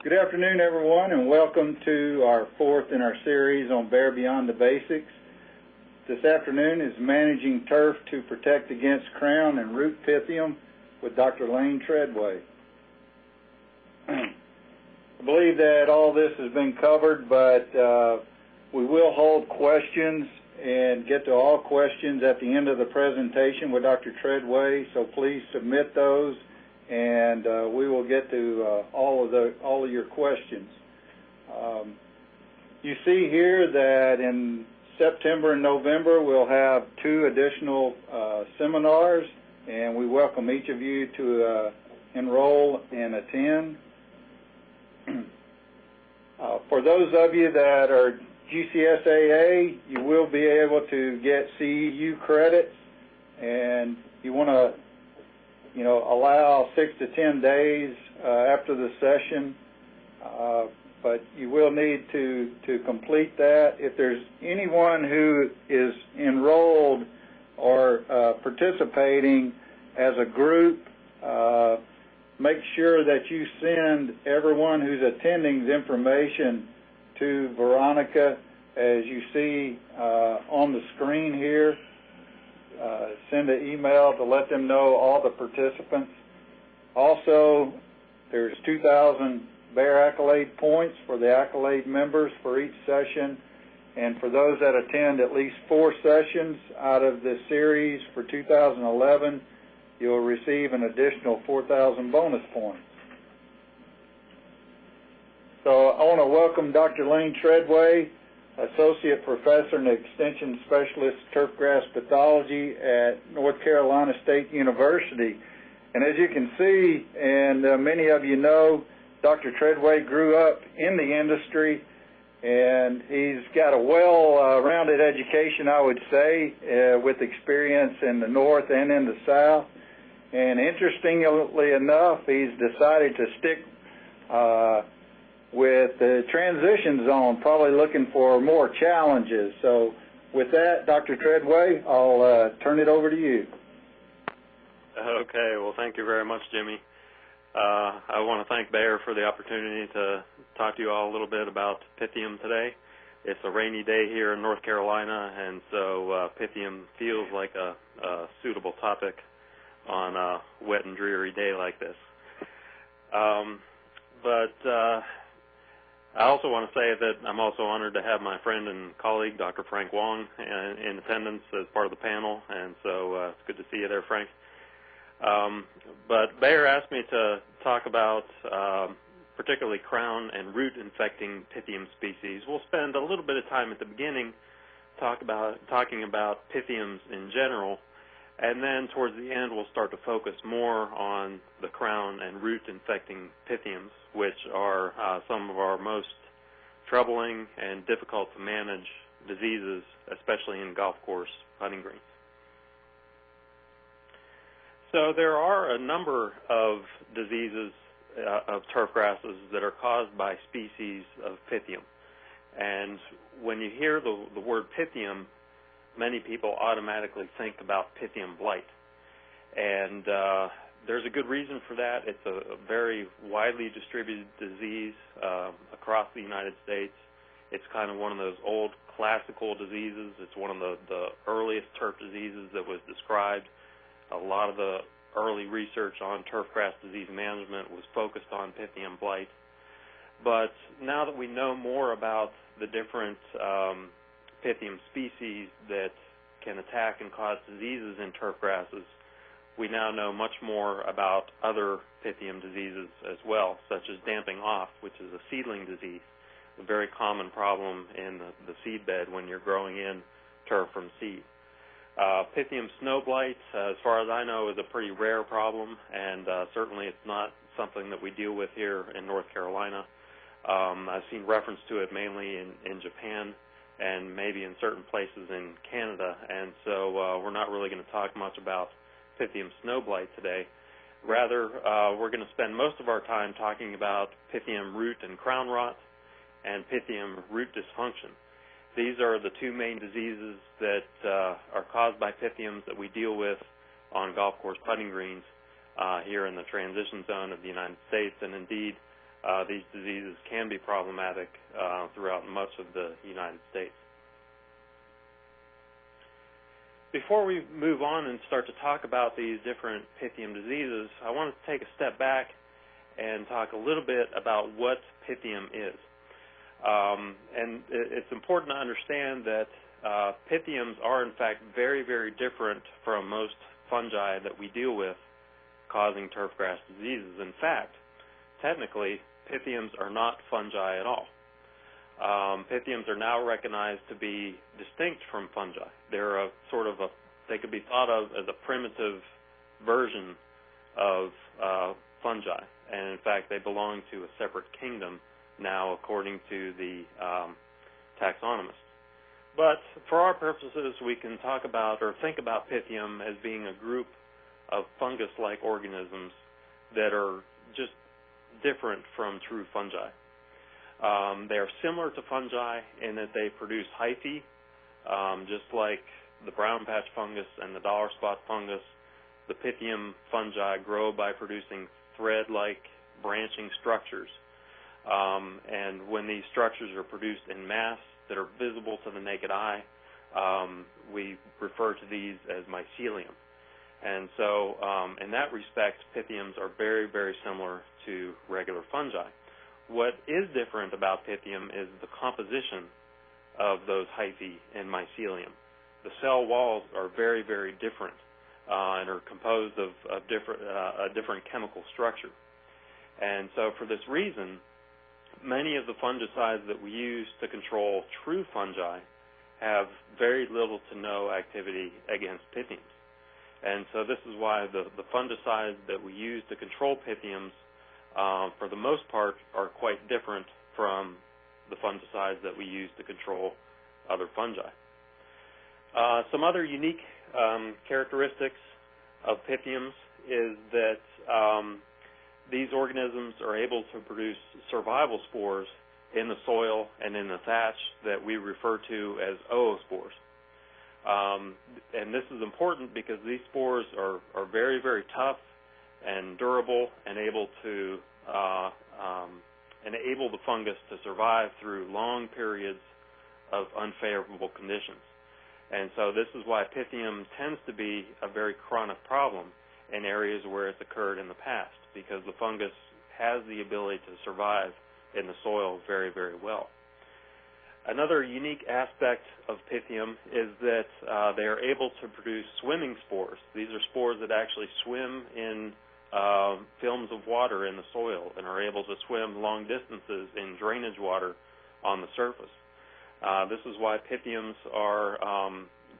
Good afternoon, everyone, and welcome to our fourth in our series on Bear Beyond the Basics. This afternoon is Managing Turf to Protect Against Crown and Root Pythium with Dr. Lynn Treadway. I believe that all this has been covered, but we will hold questions and get to all questions at the end of the presentation with Dr. Treadway, so please submit those, and we will get to all of your questions. You see here that in September and November we'll have 2 additional seminars, and we welcome each of you to enroll and attend. For those of you that are GCSAA, you will be able to get CEU credits, and you want to allow 6 to 10 days after the session, but you will need to complete that. If there's anyone who is enrolled or participating as a group, make sure that you send everyone who's attending's information to Veronica, as you see on the screen here. Send an email to let them know all the participants. Also, there's 2,000 Bear Accolade points for the Accolade members for each session, and for those that attend at least 4 sessions out of this series for 2011, you'll receive an additional 4,000 bonus points. So I want to welcome Dr. Lynn Treadway, Associate Professor and Extension Specialist, Turfgrass Pathology at North Carolina State University. And as you can see, and many of you know, Dr. Treadway grew up in the industry, and he's got a well-rounded education, I would say, with experience in the North and in the South. And interestingly enough, he's decided to stick with the transition zone, probably looking for more challenges. So with that, Dr. Treadway, I'll turn it over to you. Okay, well, thank you very much, Jimmy. I want to thank Bayer for the opportunity to talk to you all a little bit about Pythium today. It's a rainy day here in North Carolina, and so Pythium feels like a suitable topic on a wet and dreary day like this. I also want to say that I'm also honored to have my friend and colleague, Dr. Frank Wong, in attendance as part of the panel, and so it's good to see you there, Frank. But Bayer asked me to talk about particularly crown and root infecting Pythium species. We'll spend a little bit of time at the beginning talking about Pythiums in general, and then towards the end we'll start to focus more on the crown and root infecting Pythiums, which are some of our most troubling and difficult to manage diseases, especially in golf course putting greens. So there are a number of diseases of turf grasses that are caused by species of Pythium. And when you hear the word Pythium, many people automatically think about Pythium Blight. And there's a good reason for that. It's a very widely distributed disease across the United States. It's kind of one of those old classical diseases. It's one of the earliest turf diseases that was described. A lot of the early research on turfgrass disease management was focused on Pythium Blight. But now that we know more about the different Pythium species that can attack and cause diseases in turf grasses, we now know much more about other Pythium diseases as well, such as damping off, which is a seedling disease, a very common problem in the seed bed when you're growing in turf from seed. Pythium snow blight, as far as I know, is a pretty rare problem, and certainly it's not something that we deal with here in North Carolina. I've seen reference to it mainly in Japan and maybe in certain places in Canada, and so we're not really going to talk much about Pythium snow blight today. Rather, we're going to spend most of our time talking about Pythium root and crown rot and Pythium root dysfunction. These are the 2 main diseases that are caused by Pythiums that we deal with on golf course putting greens here in the transition zone of the United States, and indeed these diseases can be problematic throughout much of the United States. Before we move on and start to talk about these different Pythium diseases, I want to take a step back and talk a little bit about what Pythium is. And it's important to understand that Pythiums are, in fact, very, very different from most fungi that we deal with causing turfgrass diseases. In fact, technically, Pythiums are not fungi at all. Pythiums are now recognized to be distinct from fungi. They're they could be thought of as a primitive version of fungi, and in fact, they belong to a separate kingdom now, according to the taxonomists. But for our purposes, we can talk about or think about Pythium as being a group of fungus-like organisms that are just different from true fungi. They are similar to fungi in that they produce hyphae, just like the brown patch fungus and the dollar spot fungus. The Pythium fungi grow by producing thread-like branching structures. And when these structures are produced in mass that are visible to the naked eye, we refer to these as mycelium. And so in that respect, Pythiums are very, very similar to regular fungi. What is different about Pythium is the composition of those hyphae and mycelium. The cell walls are very, very different and are composed of a different chemical structure. And so for this reason, many of the fungicides that we use to control true fungi have very little to no activity against Pythiums. And so this is why the fungicides that we use to control Pythiums, for the most part, are quite different from the fungicides that we use to control other fungi. Some other unique characteristics of Pythiums is that these organisms are able to produce survival spores in the soil and in the thatch that we refer to as oospores. And this is important because these spores are very, very tough and durable and able to enable the fungus to survive through long periods of unfavorable conditions. And so this is why Pythium tends to be a very chronic problem in areas where it's occurred in the past, because the fungus has the ability to survive in the soil very, very well. Another unique aspect of Pythium is that they are able to produce swimming spores. These are spores that actually swim in films of water in the soil and are able to swim long distances in drainage water on the surface. This is why Pythiums are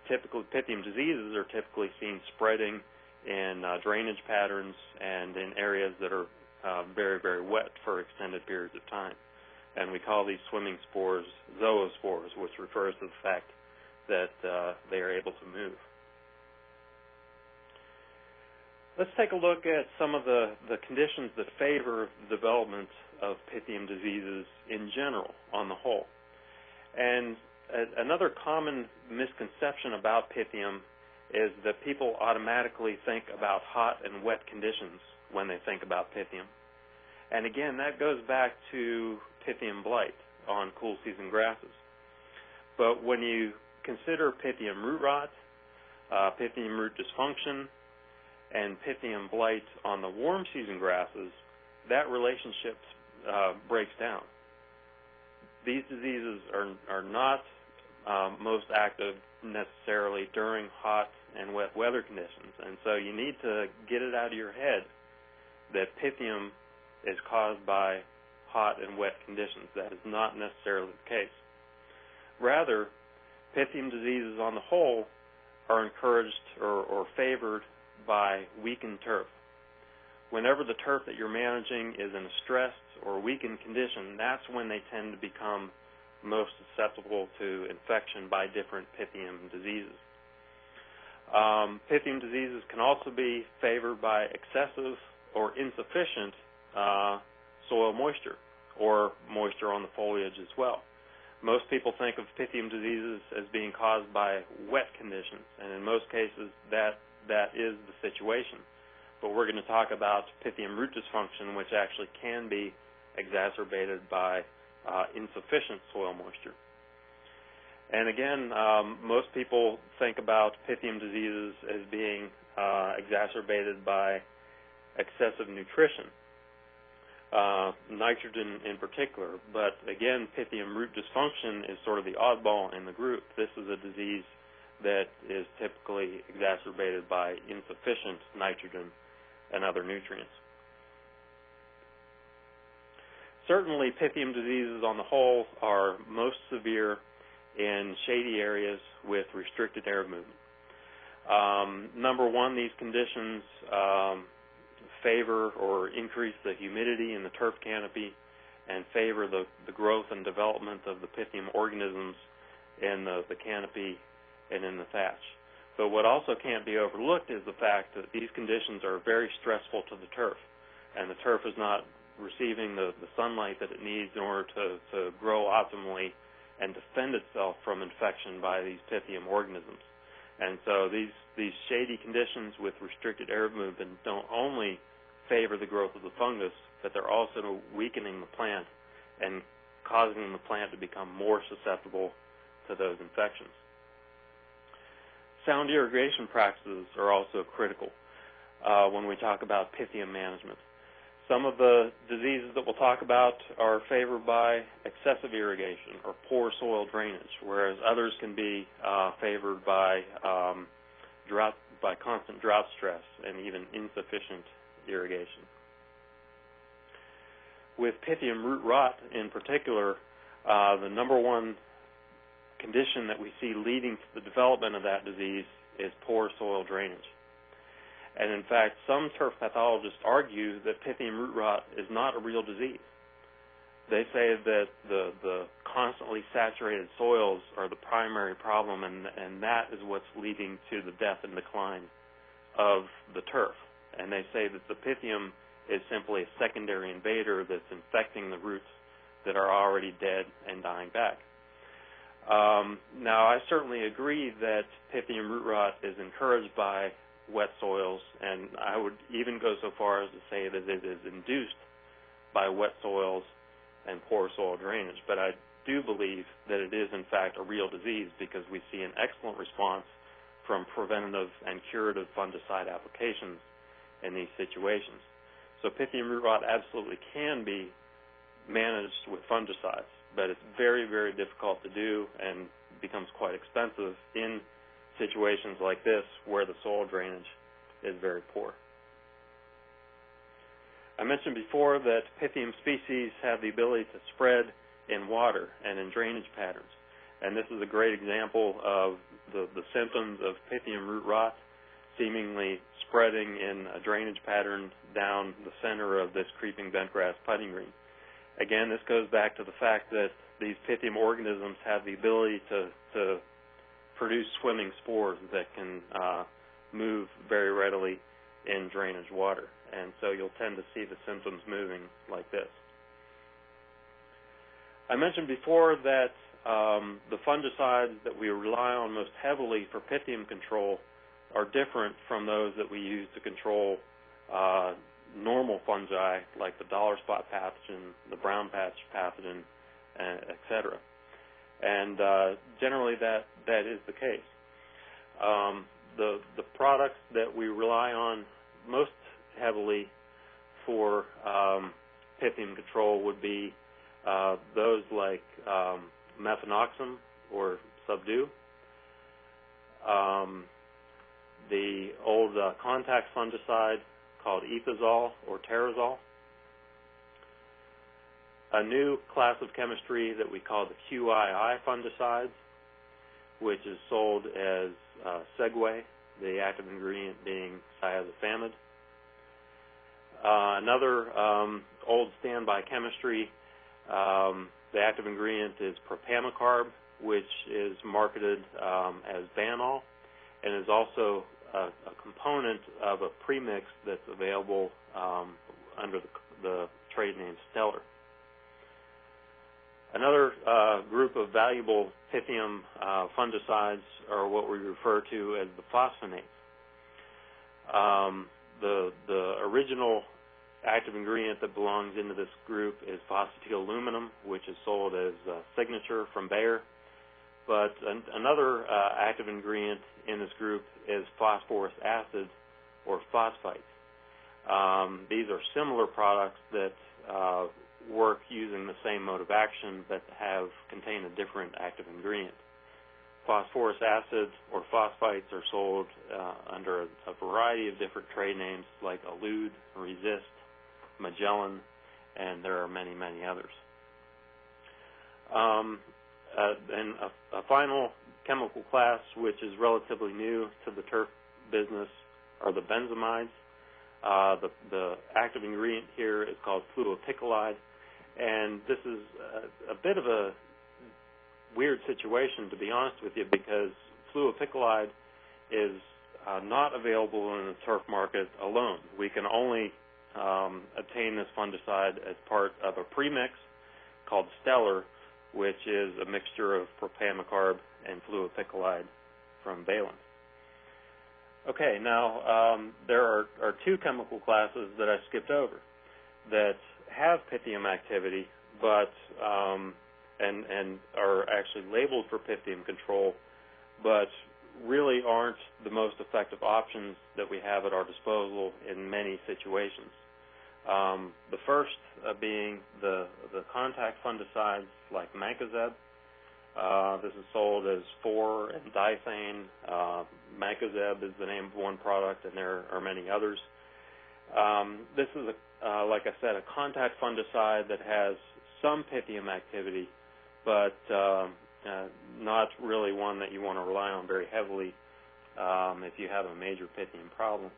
Pythium diseases are typically seen spreading in drainage patterns and in areas that are very, very wet for extended periods of time. And we call these swimming spores zoospores, which refers to the fact that they are able to move. Let's take a look at some of the conditions that favor the development of Pythium diseases in general, on the whole. And another common misconception about Pythium is that people automatically think about hot and wet conditions when they think about Pythium. And again, that goes back to Pythium Blight on cool season grasses. But when you consider Pythium Root Rot, Pythium Root Dysfunction, and Pythium Blight on the warm season grasses, that relationship breaks down. These diseases are not most active necessarily during hot and wet weather conditions. And so you need to get it out of your head that Pythium is caused by hot and wet conditions. That is not necessarily the case. Rather, Pythium diseases on the whole are encouraged or favored by weakened turf. Whenever the turf that you're managing is in a stressed or weakened condition, that's when they tend to become most susceptible to infection by different Pythium diseases. Pythium diseases can also be favored by excessive or insufficient soil moisture or moisture on the foliage as well. Most people think of Pythium diseases as being caused by wet conditions, and in most cases that is the situation. But we're going to talk about Pythium root dysfunction, which actually can be exacerbated by insufficient soil moisture. And again, most people think about Pythium diseases as being exacerbated by excessive nutrition, nitrogen in particular. But again, Pythium root dysfunction is sort of the oddball in the group. This is a disease that is typically exacerbated by insufficient nitrogen and other nutrients. Certainly, Pythium diseases on the whole are most severe in shady areas with restricted air movement. Number one, these conditions favor or increase the humidity in the turf canopy and favor the growth and development of the Pythium organisms in the canopy and in the thatch. But what also can't be overlooked is the fact that these conditions are very stressful to the turf, and the turf is not receiving the sunlight that it needs in order to grow optimally and defend itself from infection by these Pythium organisms. And so these shady conditions with restricted air movement don't only favor the growth of the fungus, but they're also weakening the plant and causing the plant to become more susceptible to those infections. Sound irrigation practices are also critical when we talk about Pythium management. Some of the diseases that we'll talk about are favored by excessive irrigation or poor soil drainage, whereas others can be favored by constant drought stress and even insufficient irrigation. With Pythium root rot in particular, the number one condition that we see leading to the development of that disease is poor soil drainage. And in fact, some turf pathologists argue that Pythium root rot is not a real disease. They say that the constantly saturated soils are the primary problem, and that is what's leading to the death and decline of the turf. And they say that the Pythium is simply a secondary invader that's infecting the roots that are already dead and dying back. Now, I certainly agree that Pythium root rot is encouraged by wet soils, and I would even go so far as to say that it is induced by wet soils and poor soil drainage. But I do believe that it is, in fact, a real disease because we see an excellent response from preventative and curative fungicide applications in these situations. So Pythium root rot absolutely can be managed with fungicides, but it's very, very difficult to do and becomes quite expensive in situations like this where the soil drainage is very poor. I mentioned before that Pythium species have the ability to spread in water and in drainage patterns, and this is a great example of the symptoms of Pythium root rot seemingly spreading in a drainage pattern down the center of this creeping bentgrass putting green. Again, this goes back to the fact that these Pythium organisms have the ability to produce swimming spores that can move very readily in drainage water. And so you'll tend to see the symptoms moving like this. I mentioned before that the fungicides that we rely on most heavily for Pythium control are different from those that we use to control normal fungi like the dollar spot pathogen, the brown patch pathogen, etc. And generally that is the case. The products that we rely on most heavily for Pythium control would be those like mefenoxam or Subdue, the old contact fungicide called ethazole or terazole, a new class of chemistry that we call the QII fungicides, which is sold as Treadway, the active ingredient being thiazofamide. Another old standby chemistry, the active ingredient is propamacarb, which is marketed as Banol, and is also a component of a premix that's available under the trade name Stellar. Another group of valuable Pythium fungicides are what we refer to as the phosphonates. The original active ingredient that belongs into this group is phosphatidylum aluminum, which is sold as Signature from Bayer. But another active ingredient in this group is phosphorus acid or phosphites. These are similar products that work using the same mode of action but contain a different active ingredient. Phosphorus acid or phosphites are sold under a variety of different trade names like Elude, Resist, Magellan, and there are many, many others. And a final chemical class, which is relatively new to the turf business, are the benzamides. The active ingredient here is called fluopicolide, and this is a bit of a weird situation, to be honest with you, because fluopicolide is not available in the turf market alone. We can only obtain this fungicide as part of a premix called Stellar, which is a mixture of propamacarb and fluopicolide from Valence. Okay, now there are two chemical classes that I skipped over that have Pythium activity, but and are actually labeled for Pythium control, but really aren't the most effective options that we have at our disposal in many situations. The first being the contact fungicides like Mancozeb. This is sold as 4 and Dithane. Mancozeb is the name of one product, and there are many others. This is, like I said, a contact fungicide that has some Pythium activity, but not really one that you want to rely on very heavily if you have a major Pythium problem.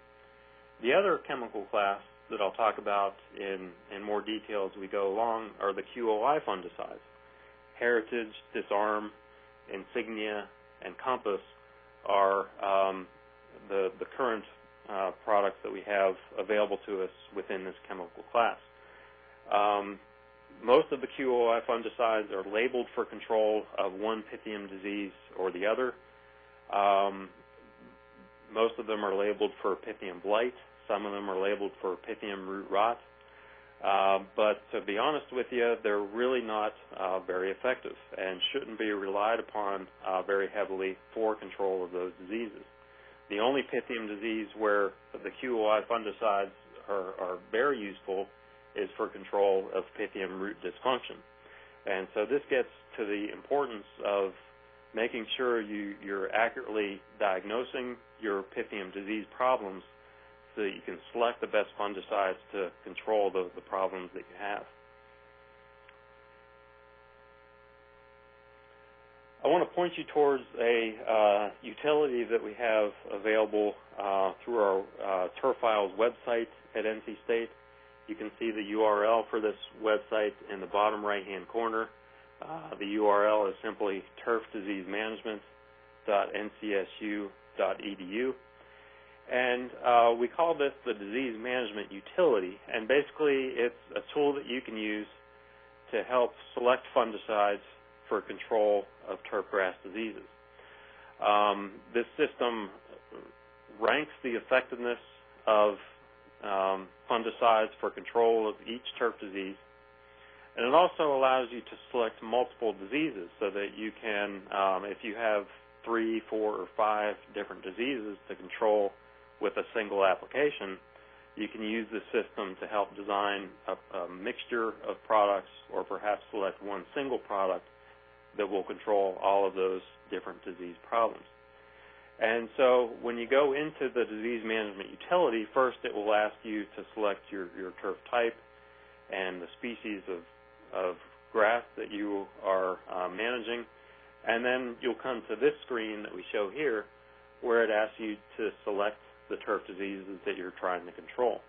The other chemical class that I'll talk about in more detail as we go along are the QOI fungicides. Heritage, Disarm, Insignia, and Compass are the current products that we have available to us within this chemical class. Most of the QOI fungicides are labeled for control of one Pythium disease or the other. Most of them are labeled for Pythium Blight. Some of them are labeled for Pythium Root Rot. But to be honest with you, they're really not very effective and shouldn't be relied upon very heavily for control of those diseases. The only Pythium disease where the QOI fungicides are very useful is for control of Pythium root dysfunction. And so this gets to the importance of making sure you're accurately diagnosing your Pythium disease problems so that you can select the best fungicides to control the problems that you have. I want to point you towards a utility that we have available through our Turf Files website at NC State. You can see the URL for this website in the bottom right-hand corner. The URL is simply turfdiseasemanagement.ncsu.edu. And we call this the Disease Management Utility, and basically it's a tool that you can use to help select fungicides for control of turfgrass diseases. This system ranks the effectiveness of fungicides for control of each turf disease, and it also allows you to select multiple diseases so that you can, if you have 3, 4, or 5 different diseases to control with a single application, you can use this system to help design a mixture of products or perhaps select one single product that will control all of those different disease problems. And so when you go into the disease management utility, first it will ask you to select your turf type and the species of grass that you are managing, and then you'll come to this screen that we show here where it asks you to select the turf diseases that you're trying to control.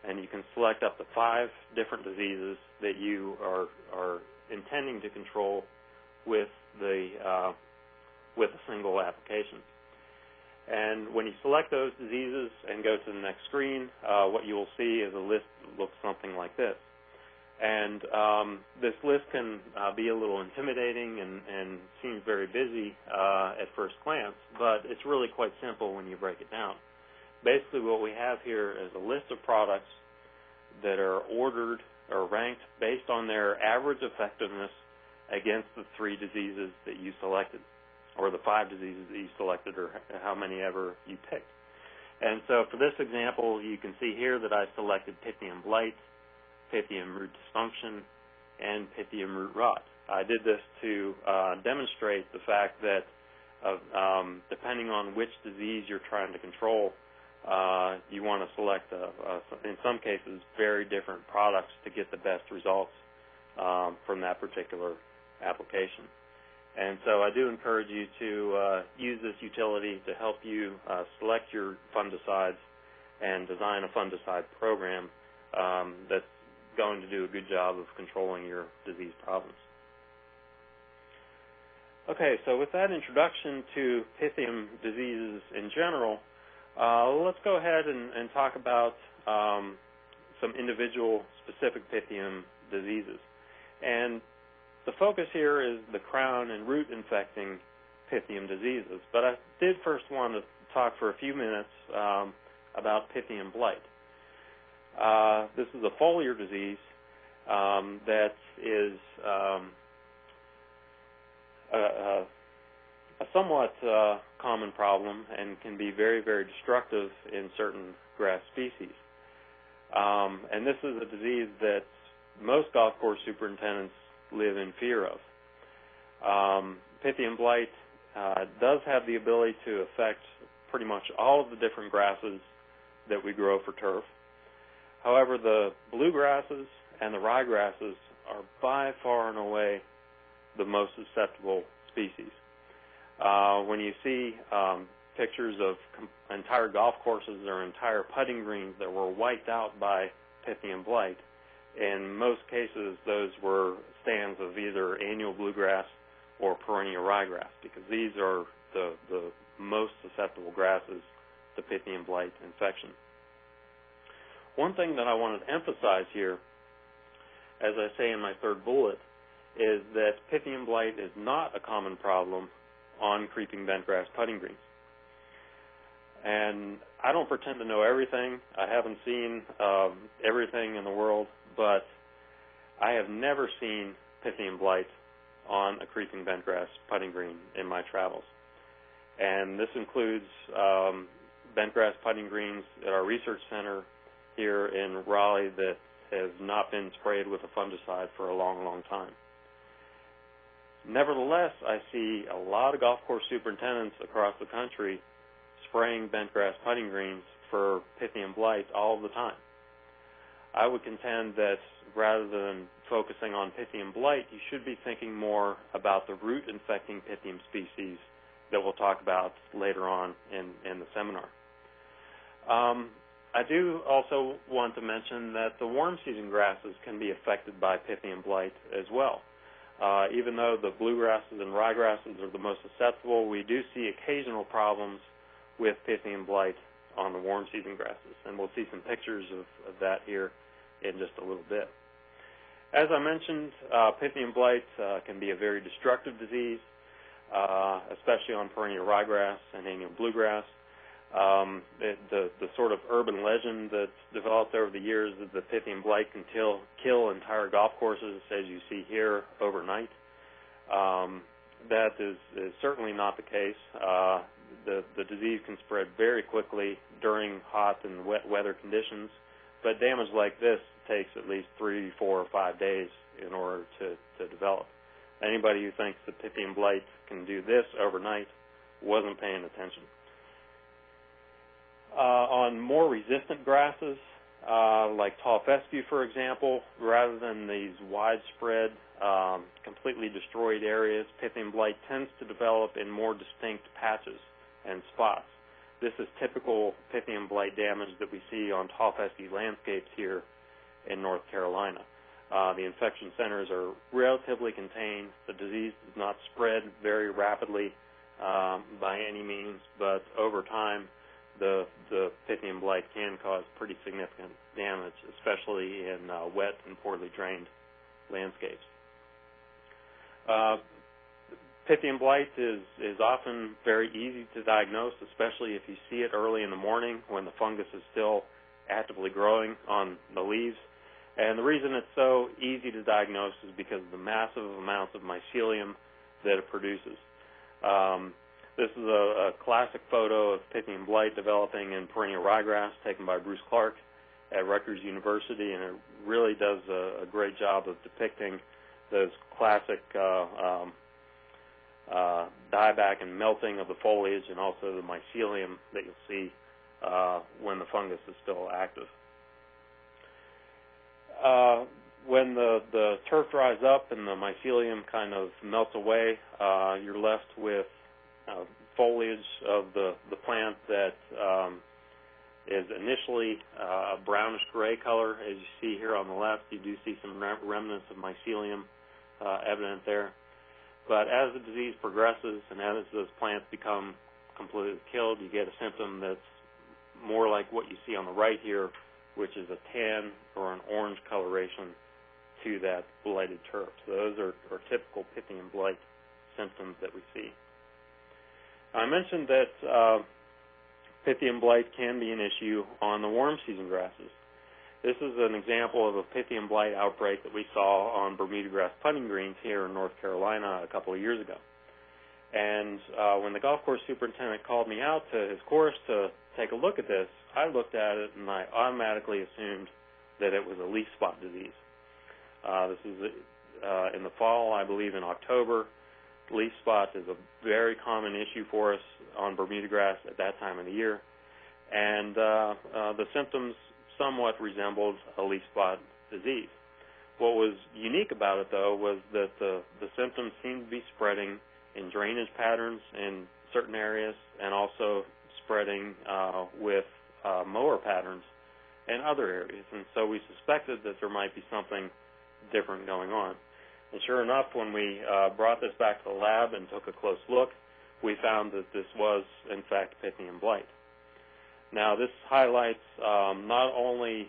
And you can select up to 5 different diseases that you are intending to control with a single application. And when you select those diseases and go to the next screen, what you will see is a list that looks something like this. And this list can be a little intimidating and seems very busy at first glance, but it's really quite simple when you break it down. Basically what we have here is a list of products that are ordered or ranked based on their average effectiveness against the 3 diseases that you selected, or the 5 diseases that you selected, or how many ever you picked. And so for this example, you can see here that I selected Pythium Blight, Pythium Root Dysfunction, and Pythium Root Rot. I did this to demonstrate the fact that depending on which disease you're trying to control, you want to select, in some cases, very different products to get the best results from that particular application. And so I do encourage you to use this utility to help you select your fungicides and design a fungicide program that's going to do a good job of controlling your disease problems. Okay, so with that introduction to Pythium diseases in general, let's go ahead and talk about some individual specific Pythium diseases. And the focus here is the crown and root infecting Pythium diseases. But I did first want to talk for a few minutes about Pythium Blight. This is a foliar disease that is a somewhat common problem and can be very, very destructive in certain grass species. And this is a disease that most golf course superintendents live in fear of. Pythium Blight does have the ability to affect pretty much all of the different grasses that we grow for turf. However, the bluegrasses and the ryegrasses are by far and away the most susceptible species. When you see pictures of entire golf courses or entire putting greens that were wiped out by Pythium Blight, in most cases those were stands of either annual bluegrass or perennial ryegrass, because these are the most susceptible grasses to Pythium Blight infection. One thing that I wanted to emphasize here, as I say in my third bullet, is that Pythium Blight is not a common problem on creeping bentgrass putting greens. And I don't pretend to know everything. I haven't seen everything in the world, but I have never seen Pythium Blight on a creeping bentgrass putting green in my travels. And this includes bentgrass putting greens at our research center here in Raleigh that have not been sprayed with a fungicide for a long, long time. Nevertheless, I see a lot of golf course superintendents across the country spraying bentgrass putting greens for Pythium Blight all the time. I would contend that rather than focusing on Pythium Blight, you should be thinking more about the root-infecting Pythium species that we'll talk about later on in the seminar. I do also want to mention that the warm season grasses can be affected by Pythium Blight as well. Even though the bluegrasses and ryegrasses are the most susceptible, we do see occasional problems with Pythium Blight on the warm season grasses, and we'll see some pictures of that here in just a little bit. As I mentioned, Pythium Blight can be a very destructive disease, especially on perennial ryegrass and annual bluegrass. The sort of urban legend that's developed over the years is that Pythium Blight can kill entire golf courses, as you see here, overnight. That is certainly not the case. The disease can spread very quickly during hot and wet weather conditions, but damage like this takes at least 3, 4, or 5 days in order to develop. Anybody who thinks that Pythium Blight can do this overnight wasn't paying attention. On more resistant grasses, like tall fescue, for example, rather than these widespread, completely destroyed areas, Pythium Blight tends to develop in more distinct patches and spots. This is typical Pythium Blight damage that we see on tall fescue landscapes here in North Carolina. The infection centers are relatively contained. The disease does not spread very rapidly by any means, but over time, the Pythium Blight can cause pretty significant damage, especially in wet and poorly drained landscapes. Pythium Blight is often very easy to diagnose, especially if you see it early in the morning when the fungus is still actively growing on the leaves. And the reason it's so easy to diagnose is because of the massive amounts of mycelium that it produces. This is a classic photo of Pythium Blight developing in perennial ryegrass taken by Bruce Clark at Rutgers University, and it really does a great job of depicting those classic dieback and melting of the foliage and also the mycelium that you'll see when the fungus is still active. When the turf dries up and the mycelium kind of melts away, you're left with foliage of the plant that is initially a brownish gray color. As you see here on the left, you do see some remnants of mycelium evident there. But as the disease progresses and as those plants become completely killed, you get a symptom that's more like what you see on the right here, which is a tan or an orange coloration to that blighted turf. So those are typical Pythium Blight symptoms that we see. I mentioned that Pythium Blight can be an issue on the warm season grasses. This is an example of a Pythium Blight outbreak that we saw on Bermuda grass putting greens here in North Carolina a couple of years ago. And when the golf course superintendent called me out to his course to take a look at this, I looked at it and I automatically assumed that it was a leaf spot disease. This is in the fall, I believe in October. Leaf spot is a very common issue for us on Bermuda grass at that time of the year. And the symptoms somewhat resembled a leaf spot disease. What was unique about it, though, was that the symptoms seemed to be spreading in drainage patterns in certain areas and also spreading with mower patterns in other areas. And so we suspected that there might be something different going on. And sure enough, when we brought this back to the lab and took a close look, we found that this was, in fact, Pythium Blight. Now, this highlights not only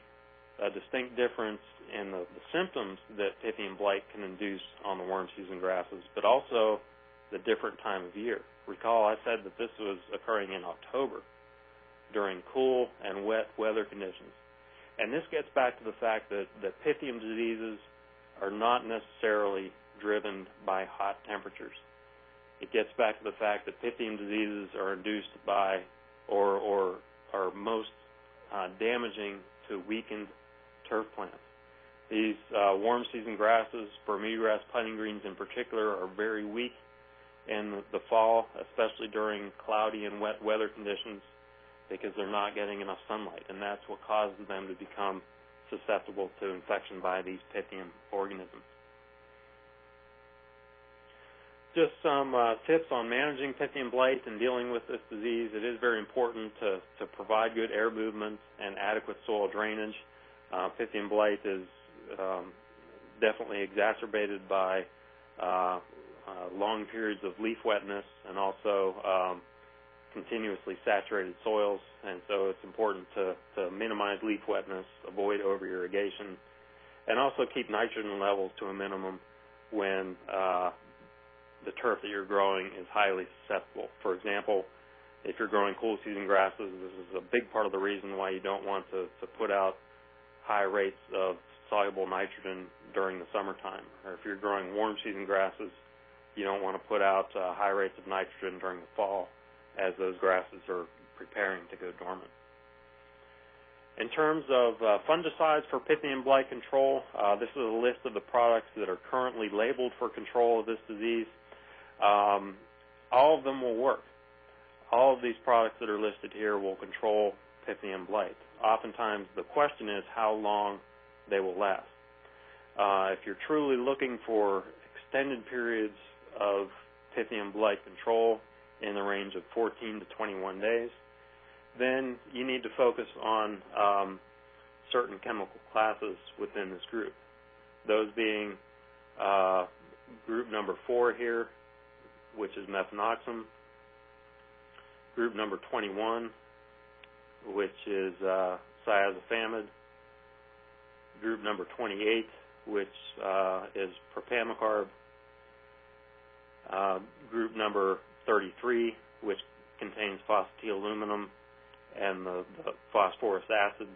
a distinct difference in the symptoms that Pythium Blight can induce on the warm season grasses, but also the different time of year. Recall I said that this was occurring in October during cool and wet weather conditions. And this gets back to the fact that Pythium diseases are not necessarily driven by hot temperatures. It gets back to the fact that Pythium diseases are induced by or are most damaging to weakened turf plants. These warm season grasses, Bermuda grass putting greens in particular, are very weak in the fall, especially during cloudy and wet weather conditions, because they're not getting enough sunlight, and that's what causes them to become susceptible to infection by these Pythium organisms. Just some tips on managing Pythium Blight and dealing with this disease. It is very important to provide good air movement and adequate soil drainage. Pythium Blight is definitely exacerbated by long periods of leaf wetness and also continuously saturated soils, and so it's important to minimize leaf wetness, avoid over-irrigation, and also keep nitrogen levels to a minimum when the turf that you're growing is highly susceptible. For example, if you're growing cool season grasses, this is a big part of the reason why you don't want to put out high rates of soluble nitrogen during the summertime. Or if you're growing warm season grasses, you don't want to put out high rates of nitrogen during the fall as those grasses are preparing to go dormant. In terms of fungicides for Pythium Blight control, this is a list of the products that are currently labeled for control of this disease. All of them will work. All of these products that are listed here will control Pythium Blight. Oftentimes the question is how long they will last. If you're truly looking for extended periods of Pythium Blight control in the range of 14 to 21 days, then you need to focus on certain chemical classes within this group. Those being group number 4 here, which is methanoxam, group number 21, which is cyazofamide, group number 28, which is propamacarb, group number 33, which contains phosphatidyluminium and the phosphorus acids,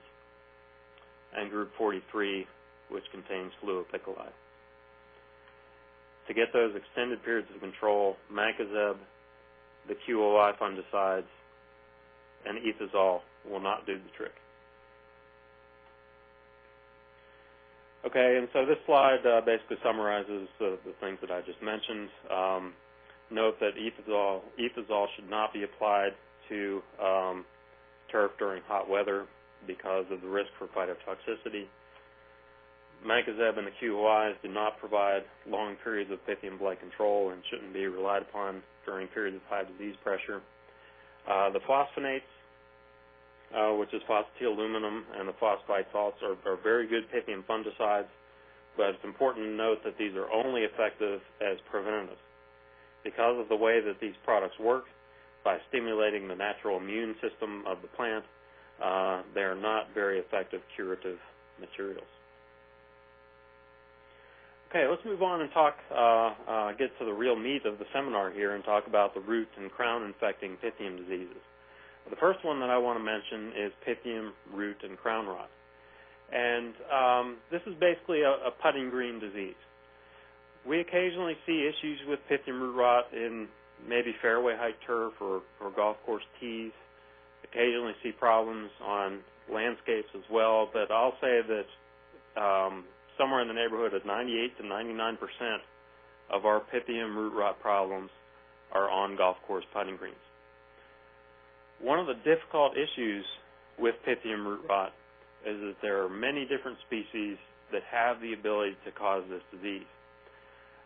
and group 43, which contains fluopicoli. To get those extended periods of control, mancozeb, the QOI fungicides, and ethazole will not do the trick. Okay, and so this slide basically summarizes the things that I just mentioned. Note that ethazole should not be applied to turf during hot weather because of the risk for phytotoxicity. Mancozeb and the QOIs do not provide long periods of Pythium Blight control and shouldn't be relied upon during periods of high disease pressure. The phosphonates, which is phosphatidyluminium, and the phosphite salts are very good Pythium fungicides, but it's important to note that these are only effective as preventatives. Because of the way that these products work, by stimulating the natural immune system of the plant, they are not very effective curative materials. Okay, let's move on and talk, get to the real meat of the seminar here and talk about the root and crown infecting Pythium diseases. The first one that I want to mention is Pythium root and crown rot. And this is basically a putting green disease. We occasionally see issues with Pythium root rot in maybe fairway height turf or golf course tees. Occasionally see problems on landscapes as well, but I'll say that somewhere in the neighborhood of 98 to 99% of our Pythium root rot problems are on golf course putting greens. One of the difficult issues with Pythium root rot is that there are many different species that have the ability to cause this disease.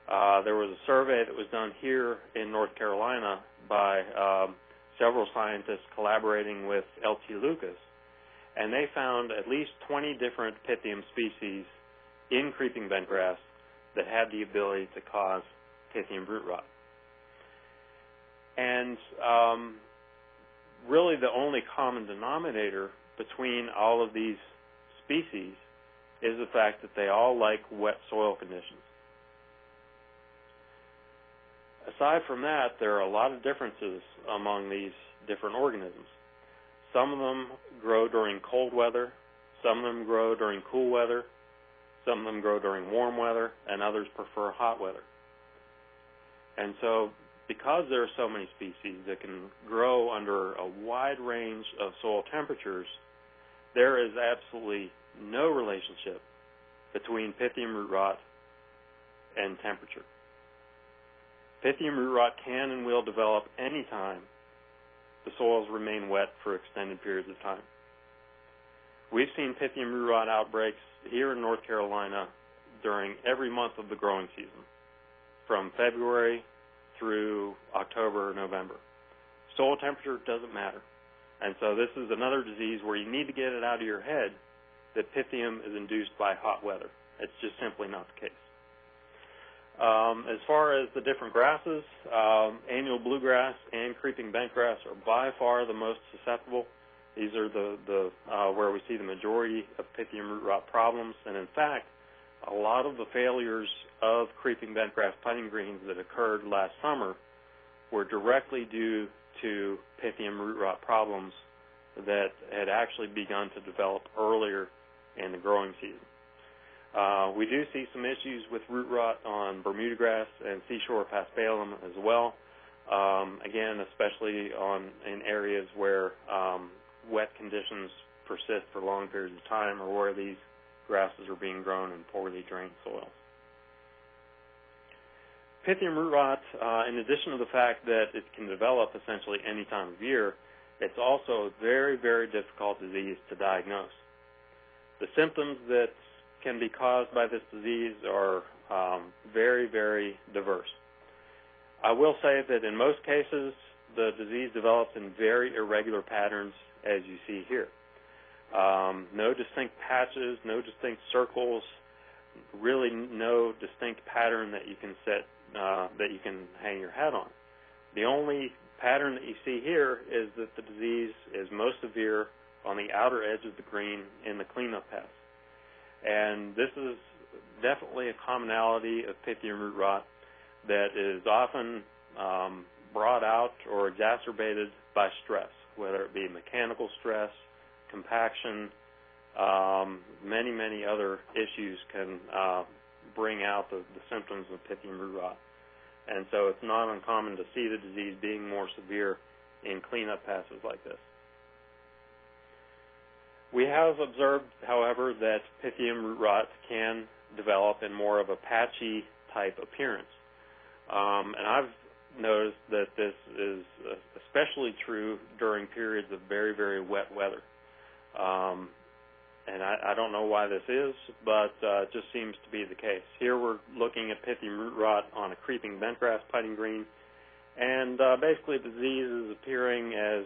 There was a survey that was done here in North Carolina by several scientists collaborating with L.T. Lucas, and they found at least 20 different Pythium species in creeping bentgrass that had the ability to cause Pythium root rot. And really the only common denominator between all of these species is the fact that they all like wet soil conditions. Aside from that, there are a lot of differences among these different organisms. Some of them grow during cold weather, some of them grow during cool weather, some of them grow during warm weather, and others prefer hot weather. And so, because there are so many species that can grow under a wide range of soil temperatures, there is absolutely no relationship between Pythium root rot and temperature. Pythium root rot can and will develop any time the soils remain wet for extended periods of time. We've seen Pythium root rot outbreaks here in North Carolina during every month of the growing season, from February through October or November. Soil temperature doesn't matter. And so this is another disease where you need to get it out of your head that Pythium is induced by hot weather. It's just simply not the case. As far as the different grasses, annual bluegrass and creeping bentgrass are by far the most susceptible. These are the where we see the majority of Pythium root rot problems. And in fact, a lot of the failures of creeping bentgrass putting greens that occurred last summer were directly due to Pythium root rot problems that had actually begun to develop earlier in the growing season. We do see some issues with root rot on Bermuda grass and seashore paspalum as well. Again, especially in areas where wet conditions persist for long periods of time or where these grasses are being grown in poorly drained soils. Pythium root rot, in addition to the fact that it can develop essentially any time of year, it's also a very, very difficult disease to diagnose. The symptoms that can be caused by this disease are very, very diverse. I will say that in most cases, the disease develops in very irregular patterns, as you see here. No distinct patches, no distinct circles, really no distinct pattern that you can set, that you can hang your hat on. The only pattern that you see here is that the disease is most severe on the outer edge of the green in the cleanup pass. And this is definitely a commonality of Pythium root rot that is often brought out or exacerbated by stress, whether it be mechanical stress, compaction, Many other issues can bring out the symptoms of Pythium root rot. And so it's not uncommon to see the disease being more severe in cleanup passes like this. We have observed, however, that Pythium root rot can develop in more of a patchy type appearance. And I've noticed that this is especially true during periods of very wet weather. And I don't know why this is, but it just seems to be the case. Here we're looking at Pythium root rot on a creeping bentgrass putting green, and basically the disease is appearing as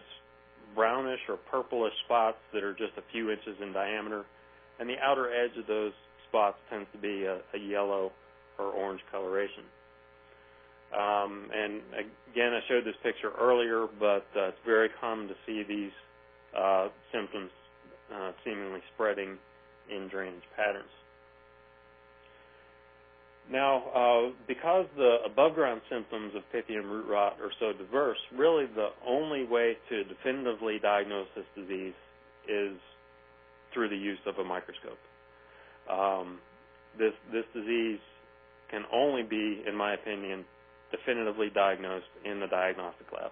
brownish or purplish spots that are just a few inches in diameter, and the outer edge of those spots tends to be a yellow or orange coloration. And again, I showed this picture earlier, but it's very common to see these symptoms seemingly spreading in drainage patterns. Now, because the above-ground symptoms of Pythium root rot are so diverse, really the only way to definitively diagnose this disease is through the use of a microscope. This disease can only be, in my opinion, definitively diagnosed in the diagnostic lab.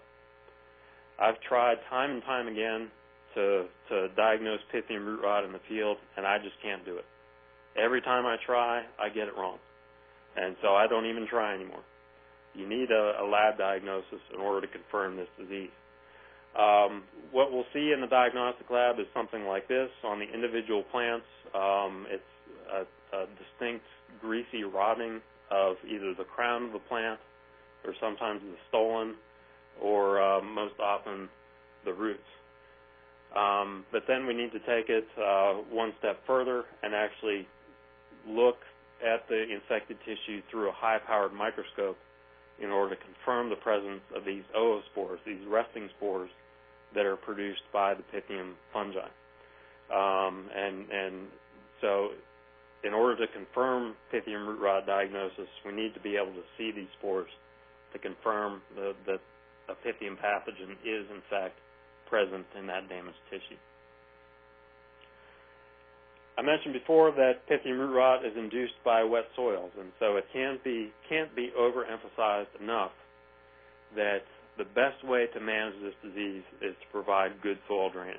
I've tried time and time again to diagnose Pythium root rot in the field, and I just can't do it. Every time I try, I get it wrong. And so I don't even try anymore. You need a lab diagnosis in order to confirm this disease. What we'll see in the diagnostic lab is something like this. On the individual plants, it's a distinct greasy rotting of either the crown of the plant or sometimes the stolon or most often the roots. But then we need to take it one step further and actually look at the infected tissue through a high-powered microscope in order to confirm the presence of these oospores, these resting spores that are produced by the Pythium fungi. And so in order to confirm Pythium root rot diagnosis, we need to be able to see these spores to confirm that a Pythium pathogen is, in fact, present in that damaged tissue. I mentioned before that Pythium root rot is induced by wet soils, and so it can't be overemphasized enough that the best way to manage this disease is to provide good soil drainage.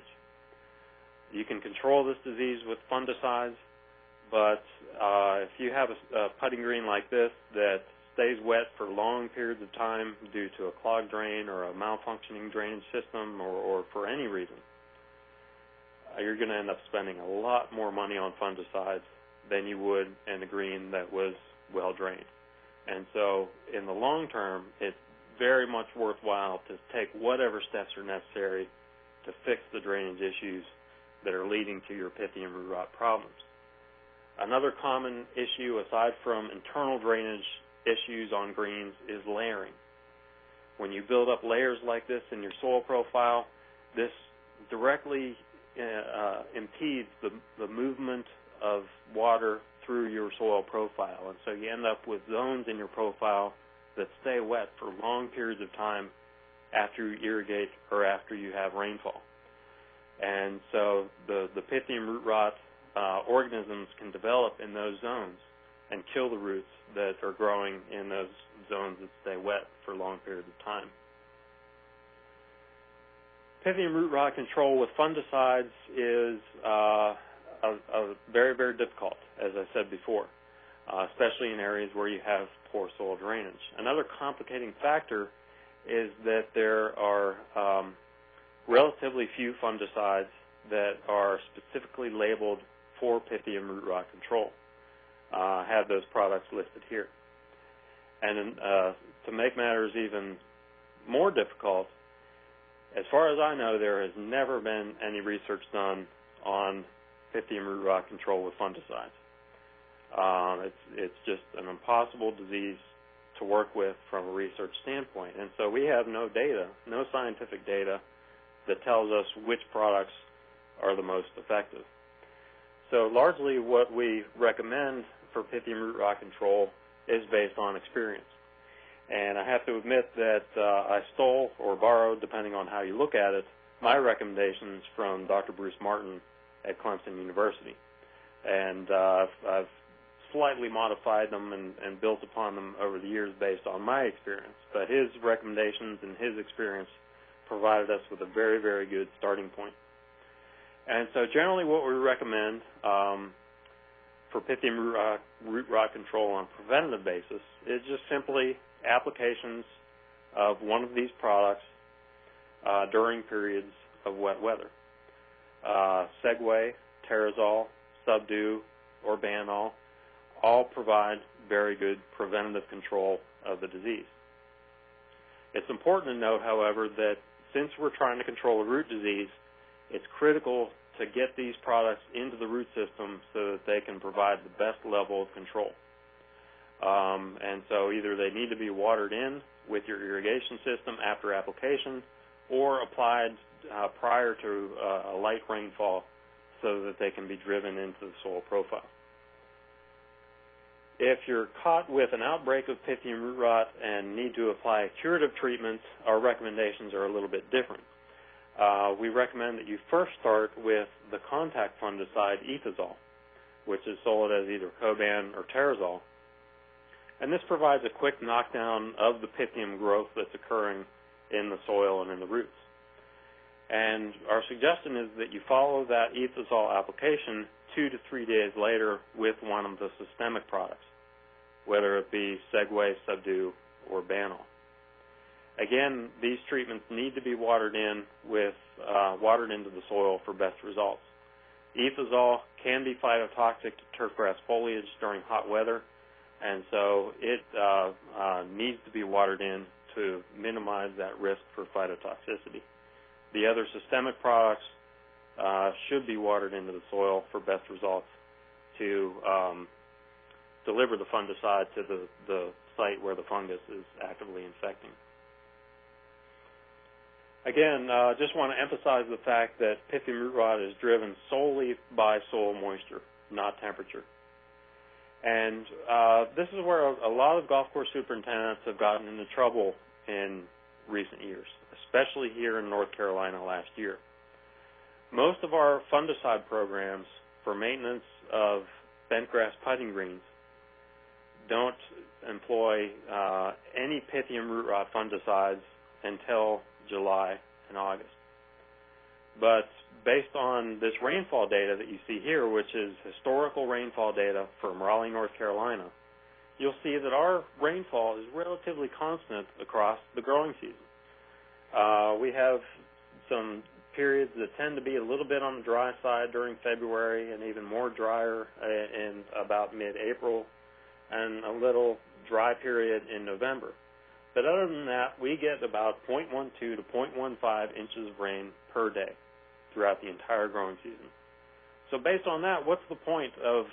You can control this disease with fungicides, but if you have a putting green like this that stays wet for long periods of time due to a clogged drain or a malfunctioning drainage system or for any reason, you're going to end up spending a lot more money on fungicides than you would in a green that was well drained. And so in the long term, it's very much worthwhile to take whatever steps are necessary to fix the drainage issues that are leading to your Pythium root rot problems. Another common issue, aside from internal drainage issues on greens, is layering. When you build up layers like this in your soil profile, this directly impedes the movement of water through your soil profile, and so you end up with zones in your profile that stay wet for long periods of time after you irrigate or after you have rainfall. And so the Pythium root rot organisms can develop in those zones and kill the roots that are growing in those zones that stay wet for long periods of time. Pythium root rot control with fungicides is very difficult, as I said before, especially in areas where you have poor soil drainage. Another complicating factor is that there are relatively few fungicides that are specifically labeled for Pythium root rot control. I have those products listed here. And to make matters even more difficult, as far as I know, there has never been any research done on Pythium root rot control with fungicides. It's just an impossible disease to work with from a research standpoint. And so we have no data, no scientific data that tells us which products are the most effective. So largely what we recommend for Pythium root rot control is based on experience. And I have to admit that I stole or borrowed, depending on how you look at it, my recommendations from Dr. Bruce Martin at Clemson University. And I've slightly modified them and built upon them over the years based on my experience. But his recommendations and his experience provided us with a very, very good starting point. And so generally what we recommend for Pythium root rot control on a preventative basis is just simply applications of one of these products during periods of wet weather. Segway, Terrazol, Subdue, or Banol all provide very good preventative control of the disease. It's important to note, however, that since we're trying to control a root disease, it's critical to get these products into the root system so that they can provide the best level of control. And so either they need to be watered in with your irrigation system after application or applied prior to a light rainfall so that they can be driven into the soil profile. If you're caught with an outbreak of Pythium root rot and need to apply curative treatments, our recommendations are a little bit different. We recommend that you first start with the contact fungicide ethazol, which is sold as either Coban or Terrazol. And this provides a quick knockdown of the Pythium growth that's occurring in the soil and in the roots. And our suggestion is that you follow that ethazol application 2 to 3 days later with one of the systemic products, whether it be Segway, Subdue, or Banol. Again, these treatments need to be watered in with watered into the soil for best results. Ethazol can be phytotoxic to turfgrass foliage during hot weather, and so it needs to be watered in to minimize that risk for phytotoxicity. The other systemic products should be watered into the soil for best results to deliver the fungicide to the site where the fungus is actively infecting. Again, just want to emphasize the fact that Pythium root rot is driven solely by soil moisture, not temperature. And this is where a lot of golf course superintendents have gotten into trouble in recent years, especially here in North Carolina last year. Most of our fungicide programs for maintenance of bentgrass putting greens don't employ any Pythium root rot fungicides until July and August. But based on this rainfall data that you see here, which is historical rainfall data from Raleigh, North Carolina, you'll see that our rainfall is relatively constant across the growing season. We have some periods that tend to be a little bit on the dry side during February and even more drier in about mid-April, and a little dry period in November. But other than that, we get about 0.12 to 0.15 inches of rain per day throughout the entire growing season. So based on that, what's the point of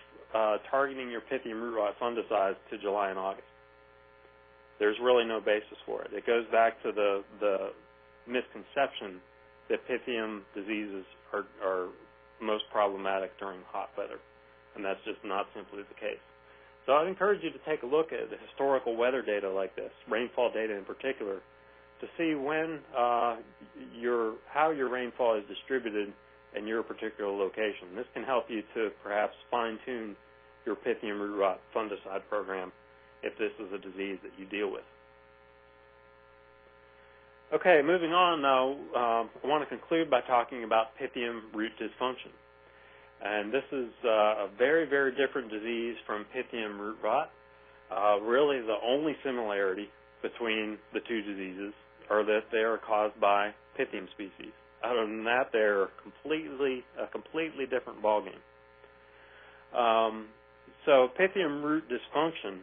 targeting your Pythium root rot fungicides to July and August? There's really no basis for it. It goes back to the misconception that Pythium diseases are most problematic during hot weather, and that's just not simply the case. So I'd encourage you to take a look at the historical weather data like this, rainfall data in particular, to see when how your rainfall is distributed in your particular location. This can help you to perhaps fine-tune your Pythium root rot fungicide program if this is a disease that you deal with. Okay, moving on now, I want to conclude by talking about Pythium root dysfunction. And this is a very, very different disease from Pythium root rot. Really, the only similarity between the two diseases are that they are caused by Pythium species. Other than that, they're a completely different ballgame. So Pythium root dysfunction,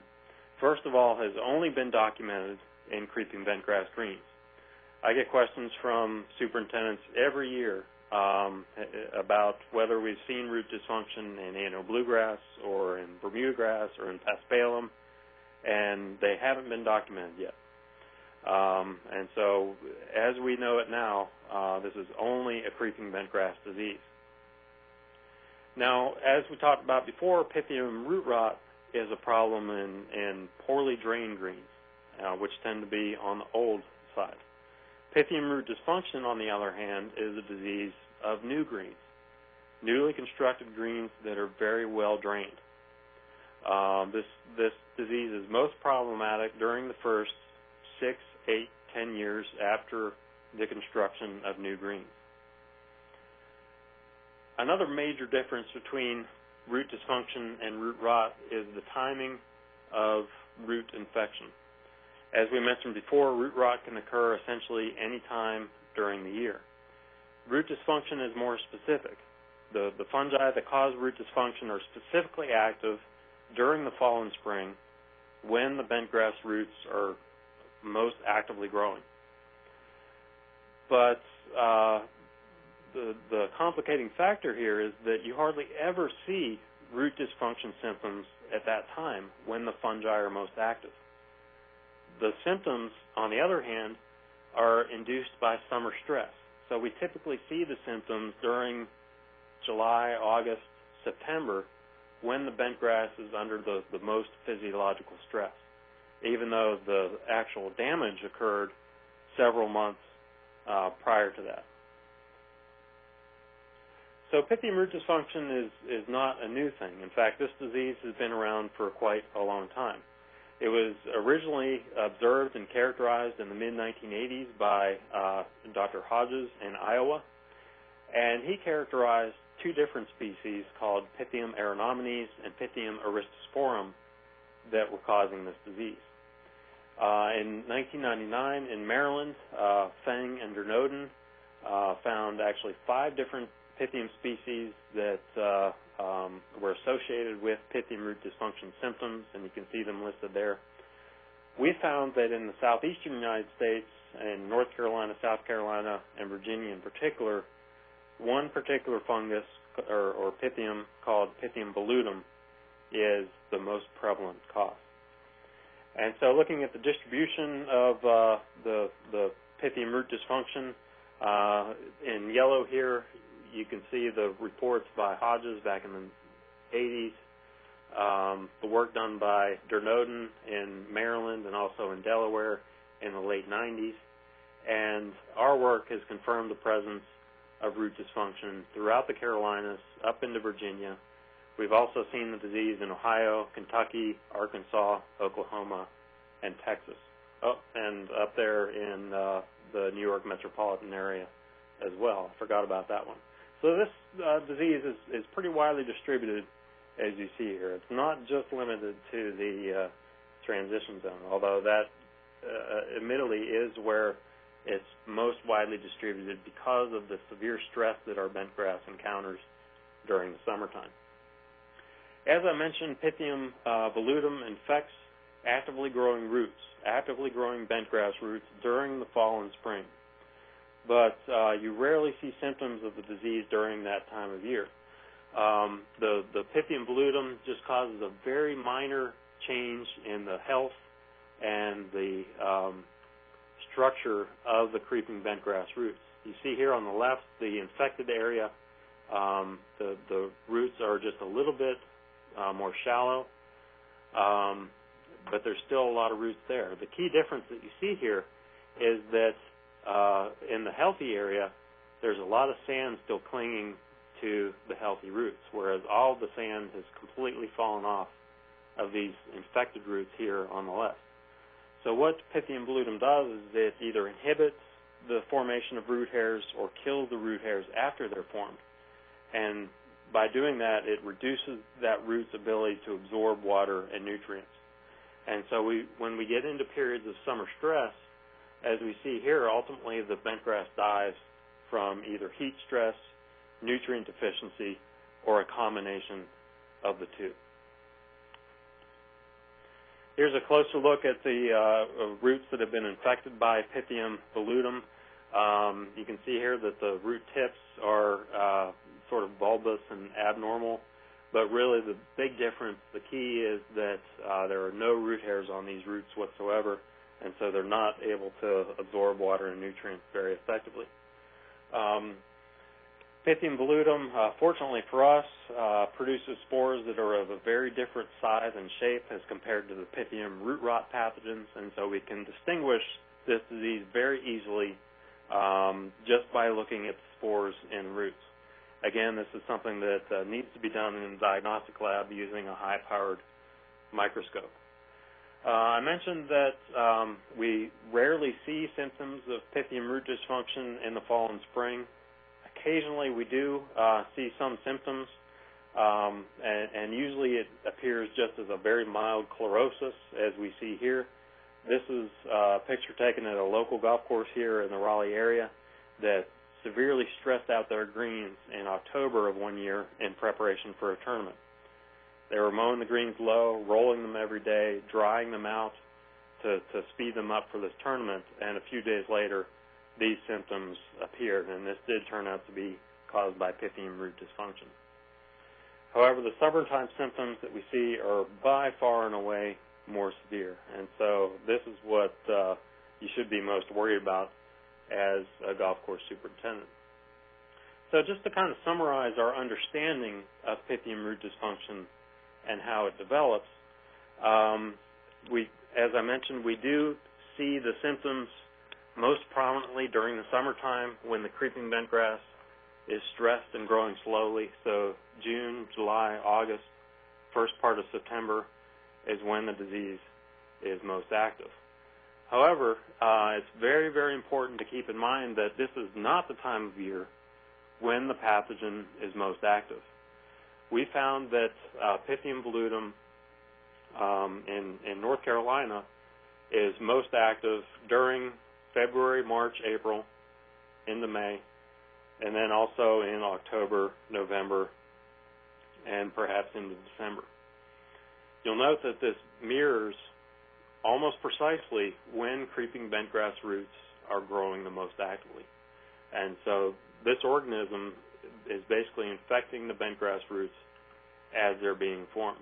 first of all, has only been documented in creeping bentgrass greens. I get questions from superintendents every year about whether we've seen root dysfunction in annual bluegrass or in Bermuda grass or in paspalum, and they haven't been documented yet. And so, as we know it now, this is only a creeping bentgrass disease. Now, as we talked about before, Pythium root rot is a problem in poorly drained greens, which tend to be on the old side. Pythium root dysfunction, on the other hand, is a disease of new greens. newly constructed greens that are very well drained. This disease is most problematic during the first 6, 8, 10 years after the construction of new greens. Another major difference between root dysfunction and root rot is the timing of root infection. As we mentioned before, root rot can occur essentially any time during the year. Root dysfunction is more specific. The fungi that cause root dysfunction are specifically active during the fall and spring when the bentgrass roots are most actively growing. But the complicating factor here is that you hardly ever see root dysfunction symptoms at that time when the fungi are most active. The symptoms, on the other hand, are induced by summer stress. So we typically see the symptoms during July, August, September, when the bentgrass is under the most physiological stress, even though the actual damage occurred several months prior to that. So Pythium root dysfunction is not a new thing. In fact, this disease has been around for quite a long time. It was originally observed and characterized in the mid-1980s by Dr. Hodges in Iowa, and he characterized two different species called Pythium aeronomines and Pythium aristosporum that were causing this disease. In 1999 in Maryland, Feng and Dernoden found actually 5 different Pythium species that were associated with Pythium root dysfunction symptoms, and you can see them listed there. We found that in the southeastern United States, in North Carolina, South Carolina, and Virginia in particular, one particular fungus or Pythium called Pythium blutum is the most prevalent cause. And so looking at the distribution of the Pythium root dysfunction, in yellow here you can see the reports by Hodges back in the 80s, the work done by Dernoden in Maryland and also in Delaware in the late 90s, and our work has confirmed the presence of root dysfunction throughout the Carolinas, up into Virginia. We've also seen the disease in Ohio, Kentucky, Arkansas, Oklahoma, and Texas. Oh, and up there in the New York metropolitan area as well. I forgot about that one. So this disease is pretty widely distributed, as you see here. It's not just limited to the transition zone, although that admittedly is where it's most widely distributed because of the severe stress that our bentgrass encounters during the summertime. As I mentioned, Pythium blutum infects actively growing roots, actively growing bentgrass roots during the fall and spring. But you rarely see symptoms of the disease during that time of year. The Pythium blutum just causes a very minor change in the health and the structure of the creeping bentgrass roots. You see here on the left the infected area. The roots are just a little bit more shallow, but there's still a lot of roots there. The key difference that you see here is that in the healthy area, there's a lot of sand still clinging to the healthy roots, whereas all the sand has completely fallen off of these infected roots here on the left. So what Pythium blutum does is it either inhibits the formation of root hairs or kills the root hairs after they're formed. And by doing that, it reduces that root's ability to absorb water and nutrients. And so when we get into periods of summer stress, as we see here, ultimately the bentgrass dies from either heat stress, nutrient deficiency, or a combination of the two. Here's a closer look at the roots that have been infected by Pythium blutum. You can see here that the root tips are sort of bulbous and abnormal, but really the big difference, the key is that there are no root hairs on these roots whatsoever, and so they're not able to absorb water and nutrients very effectively. Pythium blutum, fortunately for us, produces spores that are of a very different size and shape as compared to the Pythium root rot pathogens, and so we can distinguish this disease very easily just by looking at the spores in roots. Again, this is something that needs to be done in the diagnostic lab using a high-powered microscope. I mentioned that we rarely see symptoms of Pythium root dysfunction in the fall and spring. Occasionally we do see some symptoms, and usually it appears just as a very mild chlorosis, as we see here. This is a picture taken at a local golf course here in the Raleigh area that severely stressed out their greens in October of one year in preparation for a tournament. They were mowing the greens low, rolling them every day, drying them out to speed them up for this tournament, and a few days later these symptoms appeared, and this did turn out to be caused by Pythium root dysfunction. However, the summertime symptoms that we see are by far and away more severe, and so this is what you should be most worried about as a golf course superintendent. So just to kind of summarize our understanding of Pythium root dysfunction and how it develops, as I mentioned, we do see the symptoms most prominently during the summertime when the creeping bentgrass is stressed and growing slowly. So June, July, August, first part of September is when the disease is most active. However, it's very, very important to keep in mind that this is not the time of year when the pathogen is most active. We found that Pythium volutum in North Carolina is most active during February, March, April, into May, and then also in October, November, and perhaps into December. You'll note that this mirrors almost precisely when creeping bentgrass roots are growing the most actively. And so this organism is basically infecting the bentgrass roots as they're being formed.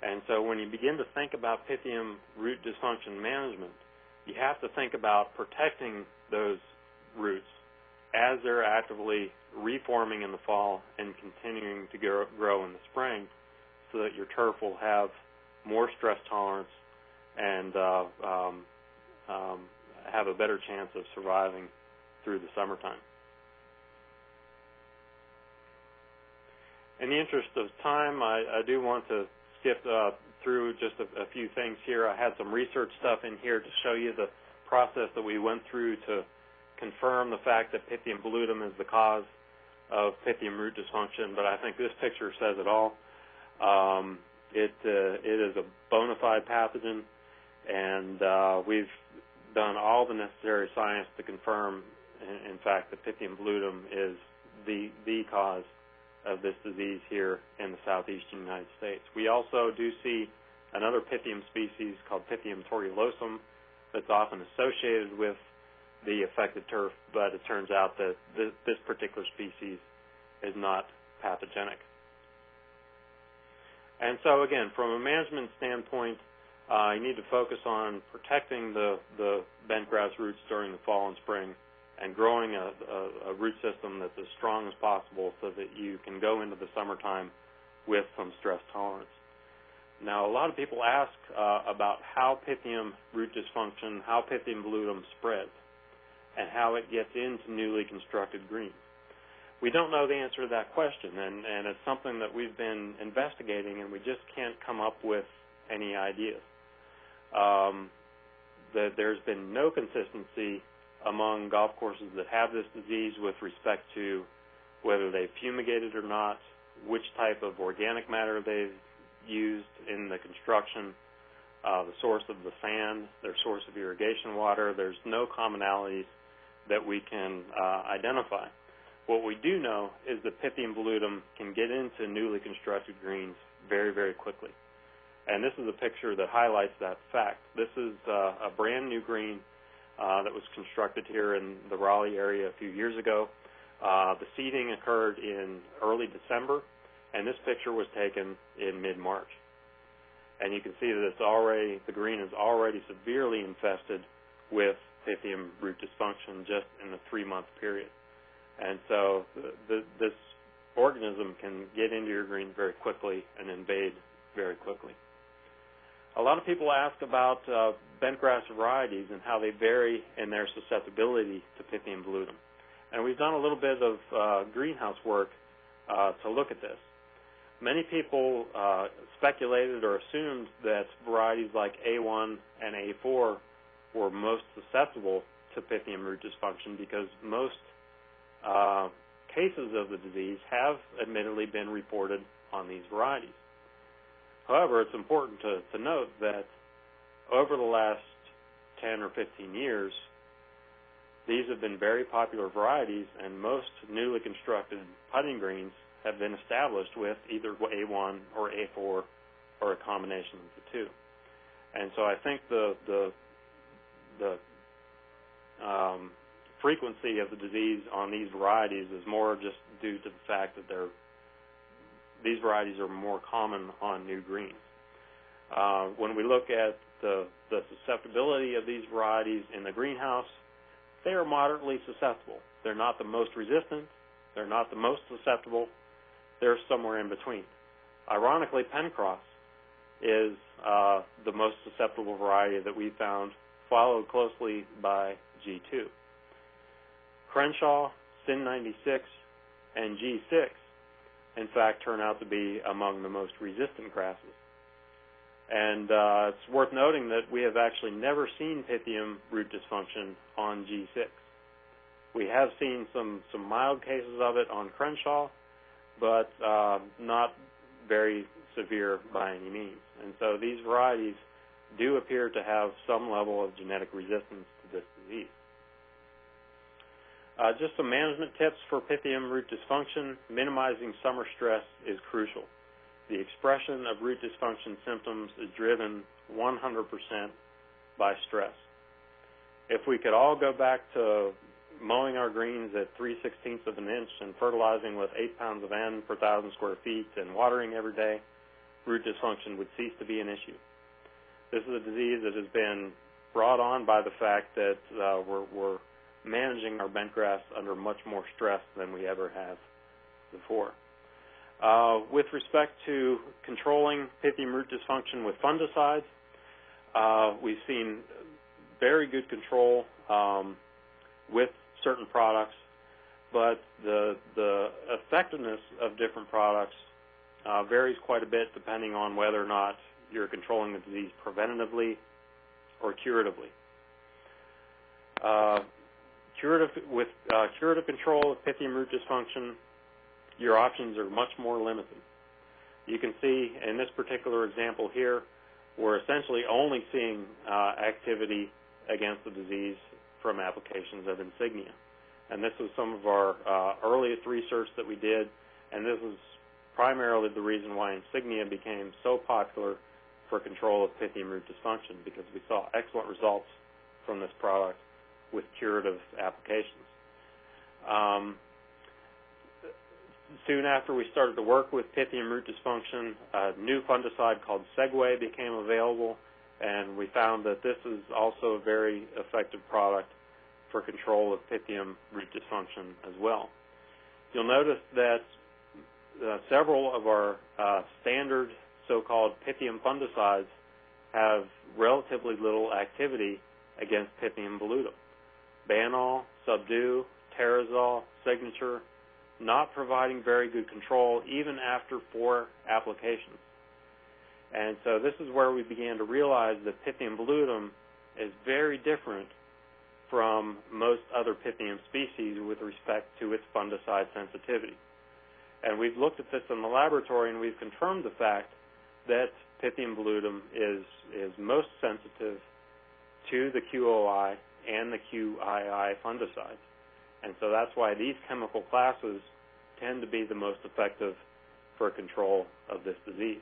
And so when you begin to think about Pythium root dysfunction management, you have to think about protecting those roots as they're actively reforming in the fall and continuing to grow in the spring, so that your turf will have more stress tolerance and have a better chance of surviving through the summertime. In the interest of time, I do want to skip through just a few things here. I had some research stuff in here to show you the process that we went through to confirm the fact that Pythium volutum is the cause of Pythium root dysfunction, but I think this picture says it all. It is a bona fide pathogen, and we've done all the necessary science to confirm, in fact, that Pythium volutum is the cause of this disease here in the southeastern United States. We also do see another Pythium species called Pythium torulosum that's often associated with the affected turf, but it turns out that this particular species is not pathogenic. And so again, from a management standpoint, you need to focus on protecting the bentgrass roots during the fall and spring, and growing a root system that's as strong as possible so that you can go into the summertime with some stress tolerance. Now, a lot of people ask about how Pythium root dysfunction, how Pythium volutum spreads, and how it gets into newly constructed greens. We don't know the answer to that question, and it's something that we've been investigating, and we just can't come up with any ideas. There's been no consistency among golf courses that have this disease with respect to whether they've fumigated or not, which type of organic matter they've used in the construction, the source of the sand, their source of irrigation water. There's no commonalities that we can identify. What we do know is that Pythium volutum can get into newly constructed greens very, very quickly. And this is a picture that highlights that fact. This is a brand new green that was constructed here in the Raleigh area a few years ago. The seeding occurred in early December, and this picture was taken in mid-March. And you can see that the green is already severely infested with Pythium root dysfunction just in the 3-month period. And so this organism can get into your green very quickly and invade very quickly. A lot of people ask about bentgrass varieties and how they vary in their susceptibility to Pythium volutum. And we've done a little bit of greenhouse work to look at this. Many people speculated or assumed that varieties like A1 and A4 were most susceptible to Pythium root dysfunction because most cases of the disease have admittedly been reported on these varieties. However, it's important to note that over the last 10 or 15 years, these have been very popular varieties, and most newly constructed putting greens have been established with either A1 or A4 or a combination of the two. And so I think the frequency of the disease on these varieties is more just due to the fact that these varieties are more common on new greens. When we look at the susceptibility of these varieties in the greenhouse, they are moderately susceptible. They're not the most resistant. They're not the most susceptible. They're somewhere in between. Ironically, Pencross is the most susceptible variety that we found, followed closely by G2. Crenshaw, Sin 96, and G6, in fact, turn out to be among the most resistant grasses. And it's worth noting that we have actually never seen Pythium root dysfunction on G6. We have seen some mild cases of it on Crenshaw, but not very severe by any means. And so these varieties do appear to have some level of genetic resistance to this disease. Just some management tips for Pythium root dysfunction. Minimizing summer stress is crucial. The expression of root dysfunction symptoms is driven 100% by stress. If we could all go back to mowing our greens at 3/16 of an inch and fertilizing with 8 pounds of N per 1,000 square feet and watering every day, root dysfunction would cease to be an issue. This is a disease that has been brought on by the fact that we're managing our bentgrass under much more stress than we ever have before. With respect to controlling Pythium root dysfunction with fungicides, we've seen very good control with certain products, but the effectiveness of different products varies quite a bit depending on whether or not you're controlling the disease preventatively or curatively. Curative control of Pythium root dysfunction, your options are much more limited. You can see in this particular example here, we're essentially only seeing activity against the disease from applications of Insignia. And this was some of our earliest research that we did, and this is primarily the reason why Insignia became so popular for control of Pythium root dysfunction, because we saw excellent results from this product with curative applications. Soon after we started to work with Pythium root dysfunction, a new fungicide called Treadway became available, and we found that this is also a very effective product for control of Pythium root dysfunction as well. You'll notice that several of our standard so-called Pythium fungicides have relatively little activity against Pythium blutum. Banol, Subdue, Terrazol, Signature, not providing very good control even after 4 applications. And so this is where we began to realize that Pythium blutum is very different from most other Pythium species with respect to its fungicide sensitivity. And we've looked at this in the laboratory, and we've confirmed the fact that Pythium blutum is most sensitive to the QOI and the QII fungicides. And so that's why these chemical classes tend to be the most effective for control of this disease.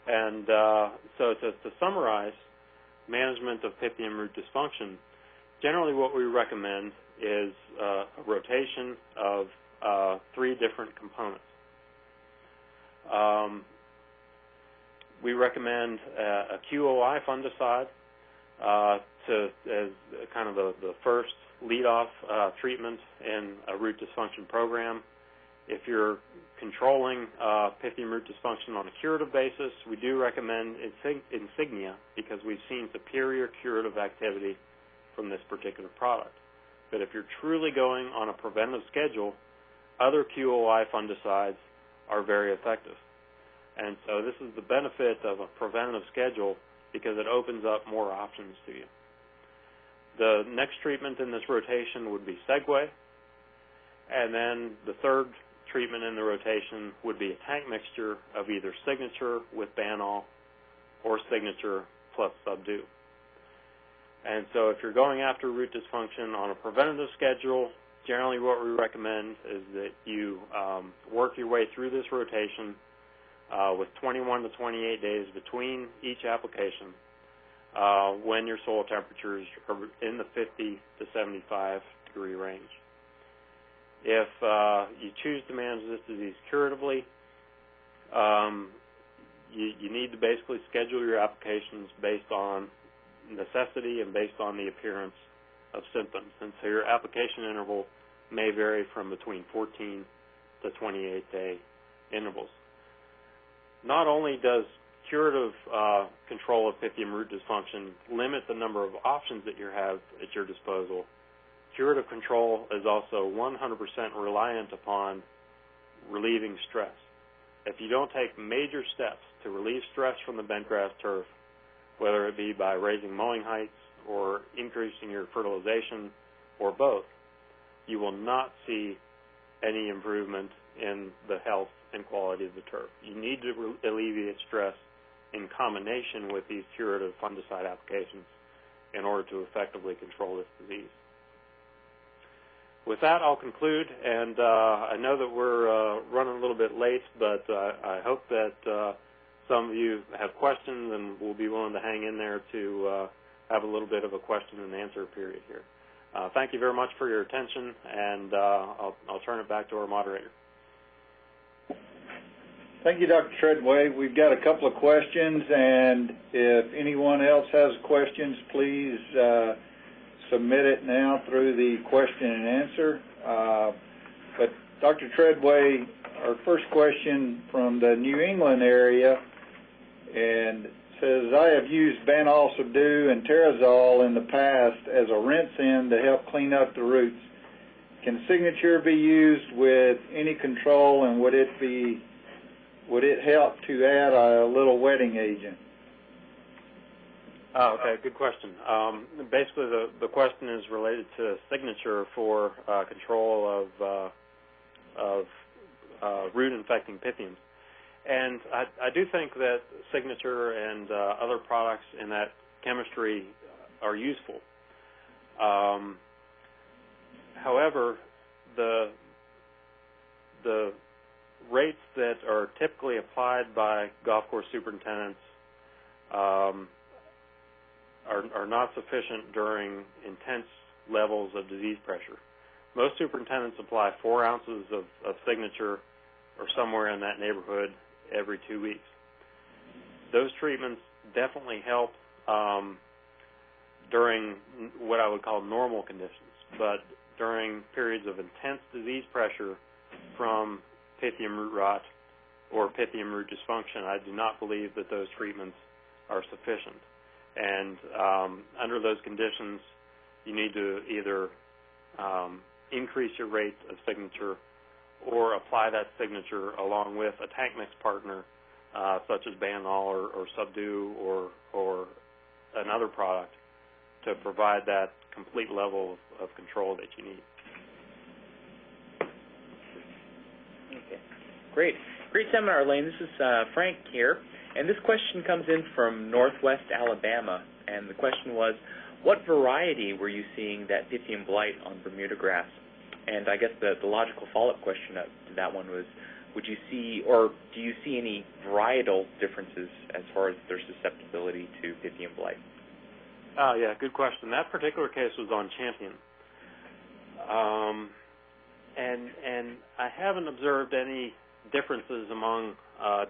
And so to summarize management of Pythium root dysfunction, generally what we recommend is a rotation of 3 different components. We recommend a QOI fungicide as kind of the first lead-off treatment in a root dysfunction program. If you're controlling Pythium root dysfunction on a curative basis, we do recommend Insignia because we've seen superior curative activity from this particular product. But if you're truly going on a preventive schedule, other QOI fungicides are very effective. And so this is the benefit of a preventative schedule because it opens up more options to you. The next treatment in this rotation would be Segway, and then the third treatment in the rotation would be a tank mixture of either Signature with Banol or Signature plus Subdue. And so if you're going after root dysfunction on a preventative schedule, generally what we recommend is that you work your way through this rotation with 21 to 28 days between each application when your soil temperatures are in the 50 to 75 degree range. If you choose to manage this disease curatively, you need to basically schedule your applications based on necessity and based on the appearance of symptoms. And so your application interval may vary from between 14 to 28-day intervals. Not only does curative control of Pythium root dysfunction limit the number of options that you have at your disposal, curative control is also 100% reliant upon relieving stress. If you don't take major steps to relieve stress from the bentgrass turf, whether it be by raising mowing heights or increasing your fertilization or both, you will not see any improvement in the health and quality of the turf. You need to alleviate stress in combination with these curative fungicide applications in order to effectively control this disease. With that, I'll conclude, and I know that we're running a little bit late, but I hope that some of you have questions and will be willing to hang in there to have a little bit of a question and answer period here. Thank you very much for your attention, and I'll turn it back to our moderator. Thank you, Dr. Treadway. We've got a couple of questions, and if anyone else has questions, please submit it now through the question and answer. But Dr. Treadway, our first question from the New England area, and says, I have used Banol Subdue and Terrazol in the past as a rinse-in to help clean up the roots. Can Signature be used with any control, and would it help to add a little wetting agent? Oh, okay, good question. Basically, the question is related to Signature for control of root-infecting Pythiums. And I do think that Signature and other products in that chemistry are useful. However, the rates that are typically applied by golf course superintendents are not sufficient during intense levels of disease pressure. Most superintendents apply 4 ounces of Signature or somewhere in that neighborhood every 2 weeks. Those treatments definitely help during what I would call normal conditions, but during periods of intense disease pressure from Pythium root rot or Pythium root dysfunction, I do not believe that those treatments are sufficient. And under those conditions, you need to either increase your rate of Signature or apply that Signature along with a tank mix partner such as Banol or Subdue or another product to provide that complete level of control that you need. Okay. Great seminar, Lynn. This is Frank here. And this question comes in from Northwest Alabama, and the question was, what variety were you seeing that Pythium Blight on Bermuda grass? And I guess the logical follow-up question to that one was, would you see, or do you see any varietal differences as far as their susceptibility to Pythium Blight? Oh, yeah, good question. That particular case was on Champion. And I haven't observed any differences among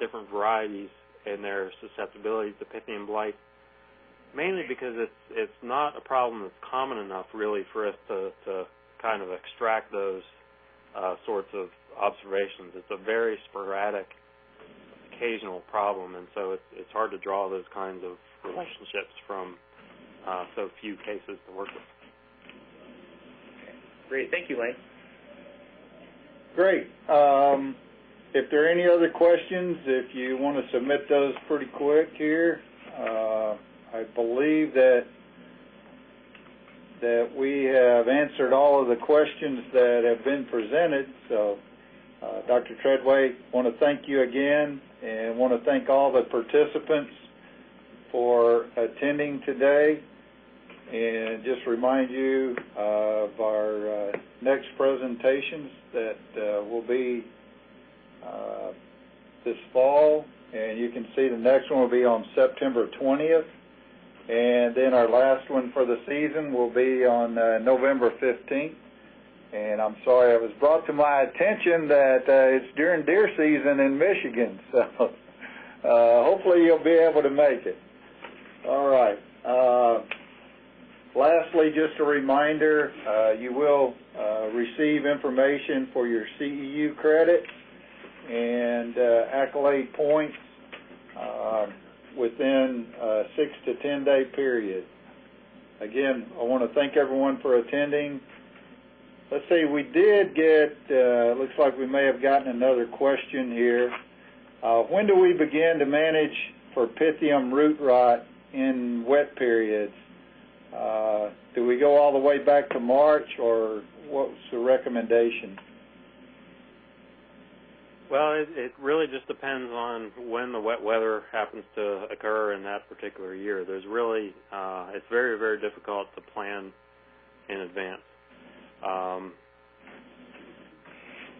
different varieties in their susceptibility to Pythium Blight, mainly because it's not a problem that's common enough really for us to kind of extract those sorts of observations. It's a very sporadic, occasional problem, and so it's hard to draw those kinds of relationships from so few cases to work with. Okay. Great. Thank you, Lane. Great. If there are any other questions, if you want to submit those pretty quick here, I believe that we have answered all of the questions that have been presented. So, Dr. Treadway, I want to thank you again, and want to thank all the participants for attending today, and just remind you of our next presentations that will be this fall, and you can see the next one will be on September 20th, and then our last one for the season will be on November 15th. And I'm sorry, it was brought to my attention that it's during deer season in Michigan, so hopefully you'll be able to make it. All right. Lastly, just a reminder, you will receive information for your CEU credit and accolade points within a 6 to 10 day period. Again, I want to thank everyone for attending. Let's see, we did get, looks like we may have gotten another question here. When do we begin to manage for Pythium Root Rot in wet periods? Do we go all the way back to March, or what's the recommendation? Well, it really just depends on when the wet weather happens to occur in that particular year. There's really, it's very, very difficult to plan in advance.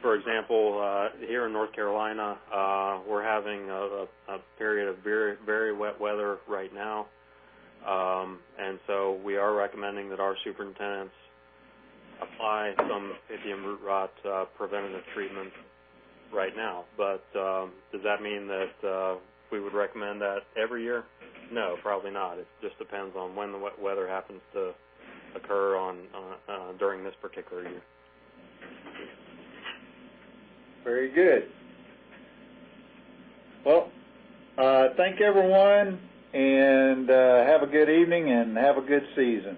For example, here in North Carolina, we're having a period of very, very wet weather right now, and so we are recommending that our superintendents apply some Pythium Root Rot preventative treatment right now. But does that mean that we would recommend that every year? No, probably not. It just depends on when the wet weather happens to occur during this particular year. Very good. Well, thank everyone, and have a good evening and have a good season.